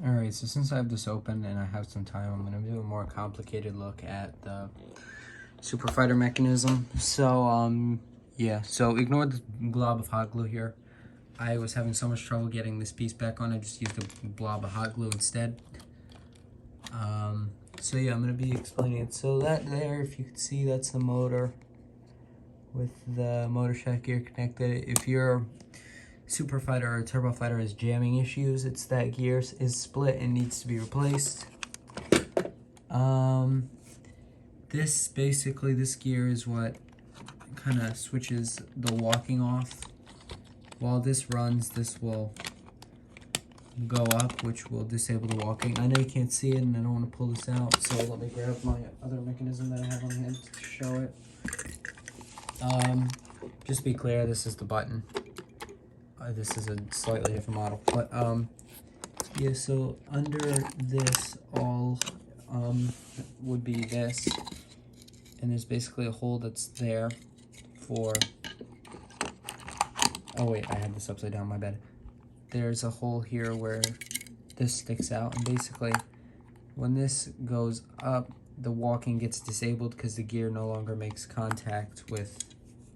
Alright, so since I have this open and I have some time, I'm going to do a more complicated look at the Super Fighter mechanism. So, yeah, so ignore the blob of hot glue here. I was having so much trouble getting this piece back on, I just used a blob of hot glue instead. So yeah, I'm going to be explaining it. So that there, if you can see, that's the motor with the motor shaft gear connected. If your Super Fighter or Turbo Fighter is jamming issues, it's that gear is split and needs to be replaced. This gear is what kind of switches the walking off. While this runs, this will go up, which will disable the walking. I know you can't see it and I don't want to pull this out, so let me grab my other mechanism that I have on hand to show it. Just to be clear, this is the button. This is a slightly different model, but yeah, so under this all would be this, and there's basically a hole that's there for, oh wait, I had this upside down, my bad. There's a hole here where this sticks out, and basically when this goes up, the walking gets disabled because the gear no longer makes contact with,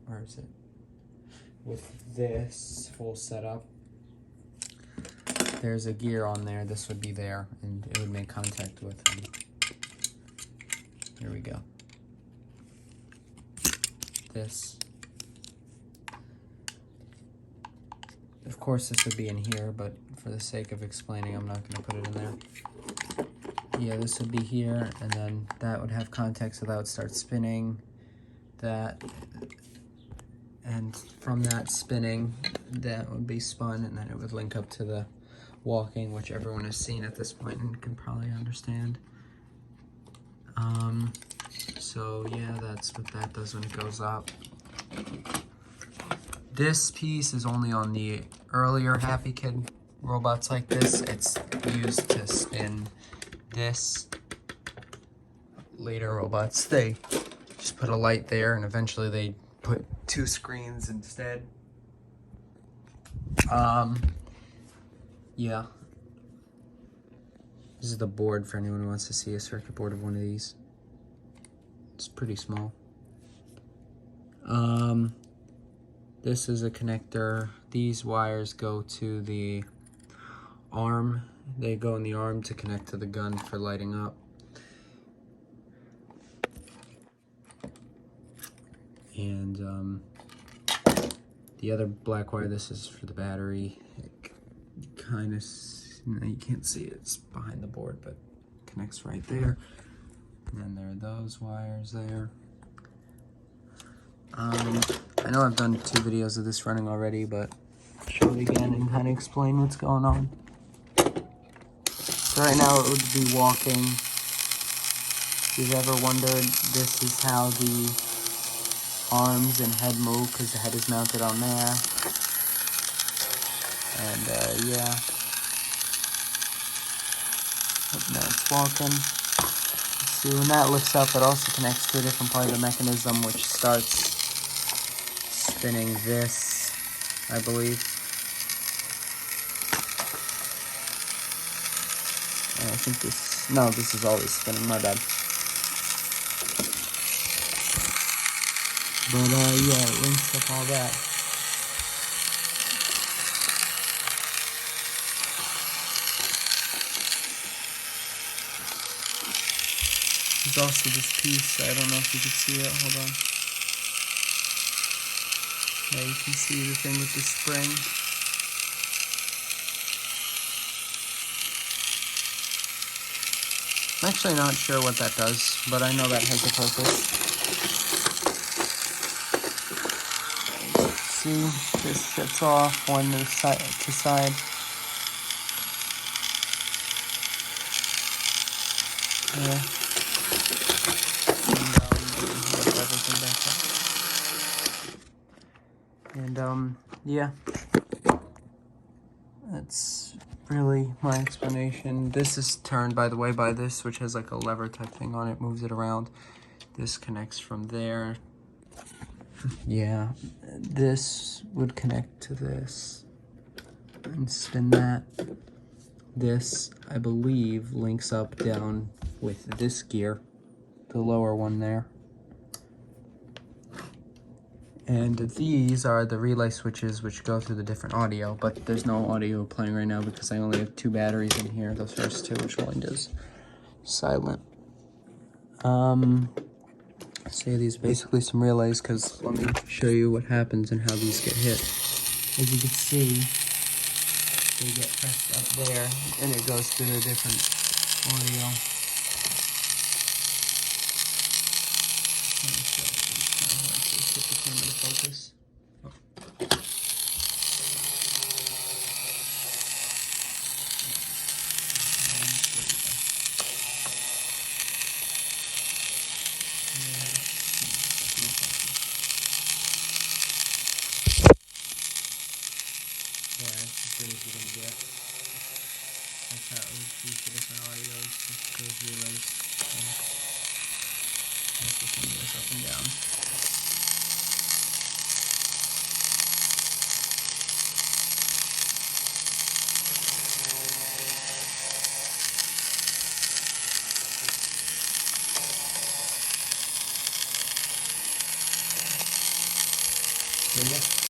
where is it? With this whole setup. There's a gear on there, this would be there, and it would make contact with them. Here we go. This. Of course this would be in here, but for the sake of explaining, I'm not going to put it in there. Yeah, this would be here, and then that would have contact, so that would start spinning. That, and from that spinning, that would be spun, and then it would link up to the walking, which everyone has seen at this point and can probably understand. So yeah, that's what that does when it goes up. This piece is only on the earlier Happy Kid robots like this. It's used to spin this. Later robots, they just put a light there, and eventually they put two screens instead. Yeah. This is the board for anyone who wants to see a circuit board of one of these. It's pretty small. This is a connector. These wires go to the arm. They go in the arm to connect to the gun for lighting up. And the other black wire, this is for the battery. It kind of, no, you can't see it, it's behind the board, but it connects right there. And then there are those wires there. I know I've done 2 videos of this running already, but I'll show it again and kind of explain what's going on. So right now it would be walking. If you've ever wondered, this is how the arms and head move, because the head is mounted on there. And yeah. Now it's walking. See, when that lifts up, it also connects to a different part of the mechanism, which starts spinning this, I believe. And I think this, no, this is always spinning, my bad. But yeah, it links up all that. There's also this piece, I don't know if you can see it, hold on. Yeah, you can see the thing with the spring. I'm actually not sure what that does, but I know that has a purpose. See, this shuts off when they're side to side. Yeah. And yeah. That's really my explanation. This is turned, by the way, by this, which has like a lever type thing on it, moves it around. This connects from there. Yeah, this would connect to this and spin that. this, I believe, links up down with this gear, the lower one there. And these are the relay switches which go through the different audio, but there's no audio playing right now because I only have 2 batteries in here, the first 2, which one is silent. So yeah, these are basically some relays, because let me show you what happens and how these get hit. As you can see, they get pressed up there, and it goes through the different audio. Let me show you. It's kind of hard to get the camera to focus. Yeah, that's as good as you're gonna get. That's how it was used for different audios, just those relays. That's the thing goes up and down. So yeah.